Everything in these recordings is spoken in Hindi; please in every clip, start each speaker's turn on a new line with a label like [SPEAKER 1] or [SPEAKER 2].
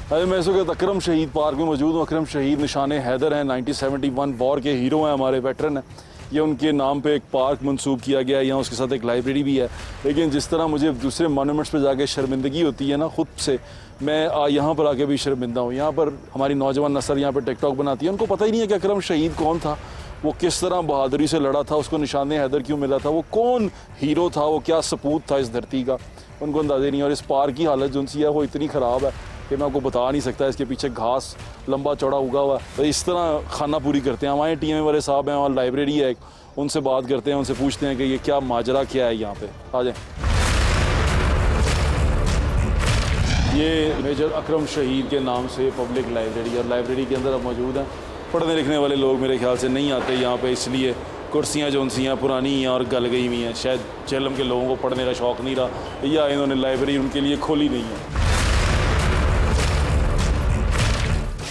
[SPEAKER 1] अरे मैं इस वक्त अकरम शहीद पार्क में मौजूद हूँ। अकरम शहीद निशान हैदर हैं, 1971 वॉर के हीरो हैं, हमारे वेटरन हैं। ये उनके नाम पे एक पार्क मंसूब किया गया है, यहाँ उसके साथ एक लाइब्रेरी भी है। लेकिन जिस तरह मुझे दूसरे मॉन्यूमेंट्स पे जाके शर्मिंदगी होती है ना खुद से, मैं यहाँ पर आके भी शर्मिंदा हूँ। यहाँ पर हमारी नौजवान नस्ल यहाँ पर टिकटॉक बनाती है, उनको पता ही नहीं है कि अकरम शहीद कौन था, वो किस तरह बहादुरी से लड़ा था, उसको निशान हैदर क्यों मिला था, वो कौन हीरो था, वो क्या सपूत था इस धरती का, उनको अंदाज़े नहीं। और इस पार्क की हालत जो सी है वो इतनी ख़राब है कि मैं आपको बता नहीं सकता। इसके पीछे घास लंबा चौड़ा उगा हुआ है, तो इस तरह खाना पूरी करते हैं। हमारे टीएमए वाले साहब हैं, वहाँ लाइब्रेरी है, उनसे बात करते हैं, उनसे पूछते हैं कि ये क्या माजरा क्या है यहाँ पे। आ जाए। ये मेजर अकरम शहीद के नाम से पब्लिक लाइब्रेरी, और लाइब्रेरी के अंदर अब मौजूद हैं। पढ़ने लिखने वाले लोग मेरे ख्याल से नहीं आते यहाँ पे, इसलिए कुर्सियाँ जो उनसी हैं पुरानी हैं और गल गई हुई हैं। शायद जेलम के लोगों को पढ़ने का शौक़ नहीं रहा, या इन्होंने लाइब्रेरी उनके लिए खोली नहीं है।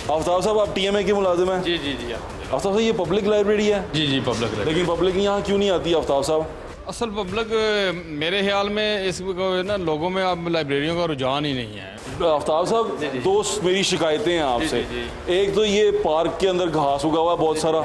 [SPEAKER 1] आफ्ताब साहब, आप टीएमए के मुलाजिम हैं?
[SPEAKER 2] जी जी जी।
[SPEAKER 1] आफ्ताब साहब, ये पब्लिक लाइब्रेरी है?
[SPEAKER 2] जी जी पब्लिक लाइब्रेरी।
[SPEAKER 1] लेकिन पब्लिक यहाँ क्यों नहीं आती आफ्ताब साहब?
[SPEAKER 2] असल पब्लिक मेरे ख्याल में इसको ना लोगों में अब लाइब्रेरियों का रुझान ही नहीं है।
[SPEAKER 1] आफ्ताब साहब, दो मेरी शिकायतें हैं आपसे। एक तो ये पार्क के अंदर घास उगा हुआ है बहुत सारा,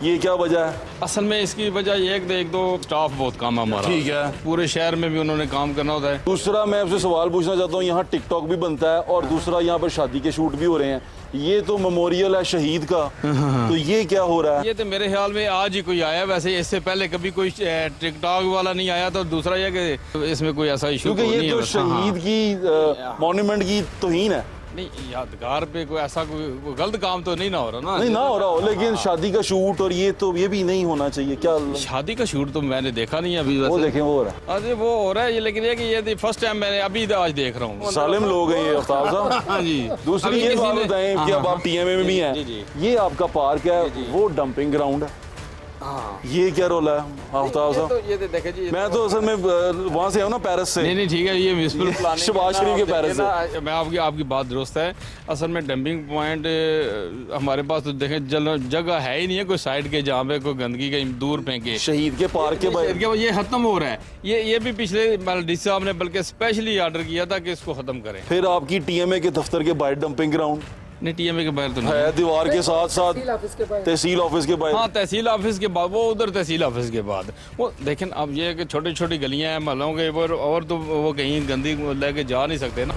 [SPEAKER 1] ये क्या वजह है?
[SPEAKER 2] असल में इसकी वजह ये एक दो स्टाफ बहुत कम है हमारा।
[SPEAKER 1] ठीक है,
[SPEAKER 2] पूरे शहर में भी उन्होंने काम करना होता है।
[SPEAKER 1] दूसरा मैं आपसे सवाल पूछना चाहता हूँ, यहाँ टिकटॉक भी बनता है और दूसरा यहाँ पर शादी के शूट भी हो रहे हैं। ये तो मेमोरियल है शहीद का, तो ये क्या हो रहा है?
[SPEAKER 2] ये तो मेरे ख्याल में आज ही कोई आया, वैसे इससे पहले कभी कोई टिकटॉक वाला नहीं आया। तो दूसरा ये कि इसमें कोई ऐसा इशू
[SPEAKER 1] क्योंकि ये तो शहीद की मॉन्यूमेंट की तौहीन है।
[SPEAKER 2] नहीं, यादगार पे कोई ऐसा कोई गलत काम तो नहीं ना हो रहा ना?
[SPEAKER 1] नहीं ना हो रहा हो, लेकिन शादी का शूट और ये तो ये भी नहीं होना चाहिए क्या?
[SPEAKER 2] शादी का शूट तो मैंने देखा नहीं अभी।
[SPEAKER 1] वो देखें, वो हो रहा है।
[SPEAKER 2] अरे वो हो रहा है, लेकिन ये कि ये फर्स्ट टाइम मैंने अभी आज देख रहा हूँ।
[SPEAKER 1] सालिम लोग हैं ये आफ्ताब साहब।
[SPEAKER 2] हाँ जी।
[SPEAKER 1] दूसरी ये बात बताएं कि अब आप टीएमए में भी हैं, ये आपका पार्क है, वो डंपिंग ग्राउंड है, ये क्या रोल है आफ्ताब साहब?
[SPEAKER 2] ये तो देखे जी,
[SPEAKER 1] मैं तो असल में वहाँ से हूँ ना, पेरिस से।
[SPEAKER 2] नहीं ठीक है, ये म्यूनिसिपल प्लानिंग
[SPEAKER 1] शहबाज शरीफ के पेरिस से।
[SPEAKER 2] मैं आपकी बात दुरुस्त है। असल में डंपिंग पॉइंट हमारे पास तो देखें जगह है ही नहीं है कोई साइड के जहाँ पे कोई गंदगी कहीं दूर फेंके।
[SPEAKER 1] शहीद के पार्क के बाद
[SPEAKER 2] ये खत्म हो रहा है। ये भी पिछले डी साहब ने बल्कि स्पेशली ऑर्डर किया था कि इसको खत्म करें।
[SPEAKER 1] फिर आपकी टीएमए के दफ्तर के बाहर डंपिंग ग्राउंड
[SPEAKER 2] नहीं, टीएमए के बाहर तो नहीं
[SPEAKER 1] है, दीवार के साथ साथ तहसील ऑफिस के बाहर।
[SPEAKER 2] हाँ, तहसील ऑफिस के बाद, वो उधर तहसील ऑफिस के बाद वो देखें। अब ये कि छोटी छोटी गलियां हैं महलों के ऊपर, और तो वो कहीं गंदी लेके जा नहीं सकते ना।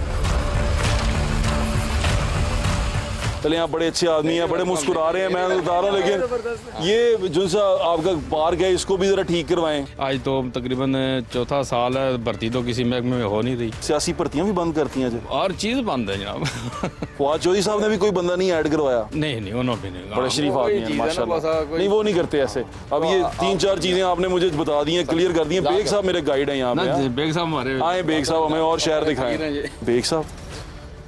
[SPEAKER 1] चले, यहाँ बड़े अच्छे आदमी हैं, बड़े मुस्कुरा रहे हैं, मैं बता रहा हूँ। लेकिन ये जो सा आपका पार्क है, इसको भी जरा ठीक करवाएं।
[SPEAKER 2] आज तो तकरीबन चौथा साल है, भर्ती तो किसी महकमे में हो नहीं रही।
[SPEAKER 1] सियासी भर्तियाँ भी बंद करती हैं?
[SPEAKER 2] और चीज़ बंद है जनाब।
[SPEAKER 1] फवाद चौधरी साहब ने भी कोई बंदा नहीं ऐड करवाया?
[SPEAKER 2] नहीं, उन्होंने भी नहीं।
[SPEAKER 1] बड़े शरीफ आदमी हैं माशाल्लाह। नहीं, वो नहीं करते ऐसे। अब ये 3-4 चीज़ें आपने मुझे बता दी हैं, क्लियर कर दी हैं। बेग साहब मेरे गाइड हैं यहाँ पे।
[SPEAKER 2] बेग साहब हमारे
[SPEAKER 1] आए, बेग साहब हमें और शहर दिखाएं। बेग साहब,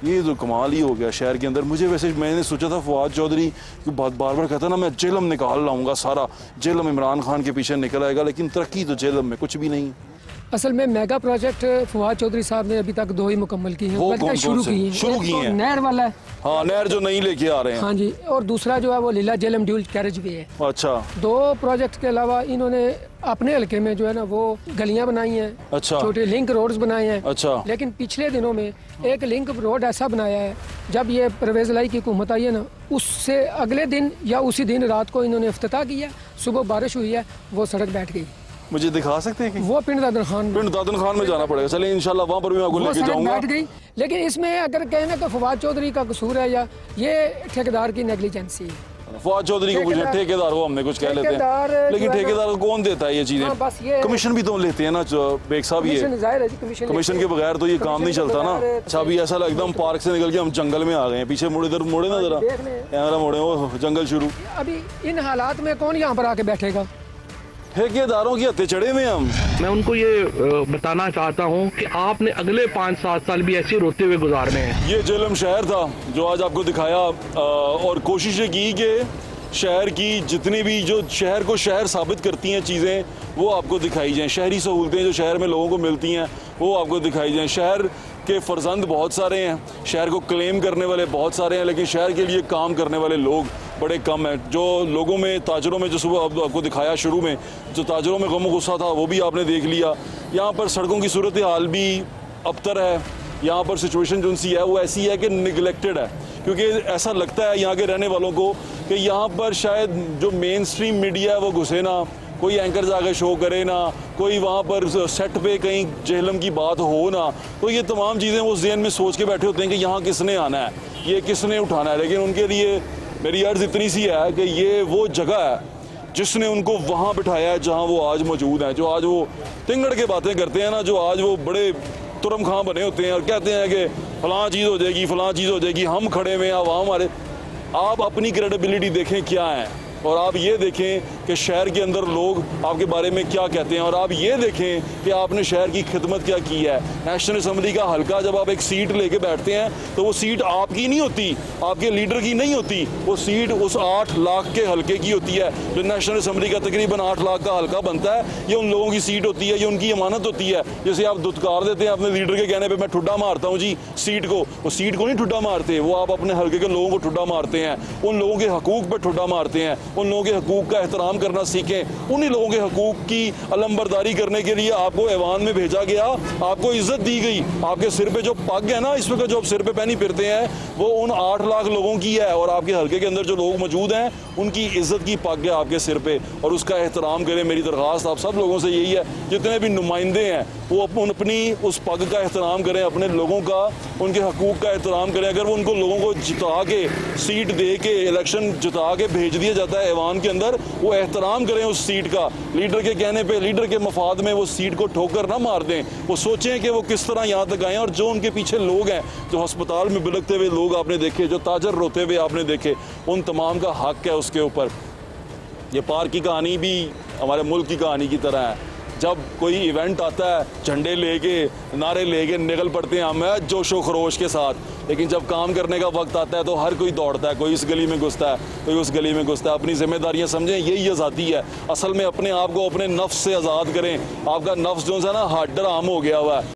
[SPEAKER 1] ये तो कमाल ही हो गया शहर के अंदर। मुझे वैसे मैंने सोचा था फवाद चौधरी बार बार कहता ना, मैं जेलम निकाल लाऊंगा, सारा जेलम इमरान खान के पीछे निकल आएगा, लेकिन तरक्की तो जेलम में कुछ भी नहीं।
[SPEAKER 3] असल में मेगा प्रोजेक्ट फवाद चौधरी साहब ने अभी तक 2 ही मुकम्मल की हैं, बल्कि शुरू की हैं। नहर वाला है,
[SPEAKER 1] हाँ, नहर जो नहीं लेके आ रहे हैं।
[SPEAKER 3] हाँ जी, और दूसरा जो है वो लीला जेलम ड्यूल कैरेज वे है।
[SPEAKER 1] अच्छा।
[SPEAKER 3] 2 प्रोजेक्ट के अलावा इन्होंने अपने हल्के में जो है ना वो गलियां बनाई हैं।
[SPEAKER 1] अच्छा।
[SPEAKER 3] छोटे लिंक रोड्स बनाए हैं।
[SPEAKER 1] अच्छा।
[SPEAKER 3] लेकिन पिछले दिनों में एक लिंक रोड ऐसा बनाया है, जब ये परवेज लाई की हुकूमत आई है ना, उससे अगले दिन या उसी दिन रात को इन्होंने इफ्तिताह किया, सुबह बारिश हुई है, वो सड़क बैठ गई।
[SPEAKER 1] मुझे दिखा सकते हैं कि
[SPEAKER 3] वो पिंड दादन खान
[SPEAKER 1] में जाना पड़ेगा? चलिए इंशाल्लाह वहाँ पर भी मैं आपको लेके जाऊंगा।
[SPEAKER 3] बैठ गई, लेकिन इसमें अगर कहना तो फवाद चौधरी का कसूर है या ये ठेकेदार की नेग्लिजेंसी है।
[SPEAKER 1] फवाद चौधरी को पूछे, ठेकेदार को हमने कुछ कह लेते हैं, लेकिन ठेकेदार को कौन देता है ये चीजें? कमीशन भी तो लेते हैं ना बेग साहब। ये कमीशन के बगैर तो ये काम नहीं चलता ना। अच्छा, अभी ऐसा एकदम पार्क से निकल के हम जंगल में आ गए हैं। पीछे मुड़े, इधर मुड़े ना, जरा कैमरा मोड़े, वो जंगल शुरू।
[SPEAKER 3] अभी इन हालात में कौन यहाँ पर आके बैठेगा?
[SPEAKER 1] ठेकेदारों की हत्या चढ़े हुए हम।
[SPEAKER 4] मैं उनको ये बताना चाहता हूँ कि आपने अगले 5-7 साल भी ऐसे रोते हुए गुजारने हैं।
[SPEAKER 1] ये जेलम शहर था जो आज आपको दिखाया, और कोशिशें की कि शहर की जितनी भी जो शहर को शहर साबित करती हैं चीज़ें, वो आपको दिखाई जाएँ। शहरी सहूलतें जो शहर में लोगों को मिलती हैं, वो आपको दिखाई जाएँ। शहर के फर्जंद बहुत सारे हैं, शहर को क्लेम करने वाले बहुत सारे हैं, लेकिन शहर के लिए काम करने वाले लोग बड़े कम हैं। जो लोगों में, ताजरों में, जो सुबह आपको दिखाया शुरू में, जो ताजरों में गम गुस्सा था, वो भी आपने देख लिया। यहाँ पर सड़कों की सूरत हाल भी अबतर है, यहाँ पर सिचुएशन जो सी है वो ऐसी है कि निगलेक्टेड है, क्योंकि ऐसा लगता है यहाँ के रहने वालों को कि यहाँ पर शायद जो मेन स्ट्रीम मीडिया है वो घुसे ना, कोई एंकर जाके शो करे ना, कोई वहाँ पर सेट पे कहीं जहलम की बात हो ना, तो ये तमाम चीज़ें वो ज़हन में सोच के बैठे होते हैं कि यहाँ किसने आना है, ये किसने उठाना है। लेकिन उनके लिए मेरी अर्ज़ इतनी सी है कि ये वो जगह है जिसने उनको वहाँ बिठाया है जहाँ वो आज मौजूद हैं। जो आज वो तिंगड़ के बातें करते हैं ना, जो आज वो बड़े तुरम खां बने होते हैं और कहते हैं कि फ़लाँ चीज़ हो जाएगी, फ़लाँ चीज़ हो जाएगी, हम खड़े हुए हैं, वहाँ हमारे। आप अपनी क्रेडिबिलिटी देखें क्या है, और आप ये देखें कि शहर के अंदर लोग आपके बारे में क्या कहते हैं, और आप ये देखें कि आपने शहर की खिदमत क्या की है। नेशनल असम्बली का हल्का जब आप एक सीट लेके बैठते हैं तो वो सीट आपकी नहीं होती, आपके लीडर की नहीं होती, वो सीट उस 8 लाख के हल्के की होती है। जो नेशनल असम्बली का तकरीबन 8 लाख का हल्का बनता है, ये उन लोगों की सीट होती है, ये उनकी अमानत होती है। जैसे आप दुत्कार देते हैं अपने लीडर के कहने पर, मैं ठुड्डा मारता हूँ जी सीट को, वो सीट को नहीं ठुड्डा मारते, वो आप अपने हल्के के लोगों को ठुड्डा मारते हैं, उन लोगों के हकूक़ पर ठुड्डा मारते हैं। उन लोगों के हकूक़ का एहतराम करना सीखें। उन्हीं लोगों के हकूक़ की अलमबरदारी करने के लिए आपको ऐवान में भेजा गया, आपको इज्जत दी गई। आपके सिर पे जो पग है ना इस वक्त, जो आप सिर पे पहनी फिरते हैं, वो उन 8 लाख लोगों की है, और आपके हल्के के अंदर जो लोग मौजूद हैं उनकी इज्जत की पग है आपके सिर पे, और उसका एहतराम करें। मेरी दरख्वास्त आप सब लोगों से यही है, जितने भी नुमाइंदे हैं वो अपनी उस पग का एहतराम करें, अपने लोगों का, उनके हकूक़ का एहतराम करें। अगर वो उनको लोगों को जिता के सीट दे के इलेक्शन जिता के भेज दिया जाता है ऐवान के अंदर, वो एहतराम करें उस सीट का। लीडर के कहने पे, लीडर के मफाद में वो सीट को ठोकर ना मार दें। वो सोचें कि वो किस तरह यहाँ तक आए, और जो उनके पीछे लोग हैं, जो अस्पताल में बिलखते हुए लोग आपने देखे, जो ताजर रोते हुए आपने देखे, उन तमाम का हक है उसके ऊपर। ये पार्क की कहानी भी हमारे मुल्क की कहानी की तरह है। जब कोई इवेंट आता है, झंडे लेके, नारे लेके निकल पड़ते हैं हम जोशो खरोश के साथ, लेकिन जब काम करने का वक्त आता है तो हर कोई दौड़ता है, कोई इस गली में घुसता है, कोई उस गली में घुसता है। अपनी जिम्मेदारियां समझें, यही आज़ादी है। असल में अपने आप को अपने नफ्स से आज़ाद करें। आपका नफ्स जो है ना हड्डर आम हो गया हुआ है।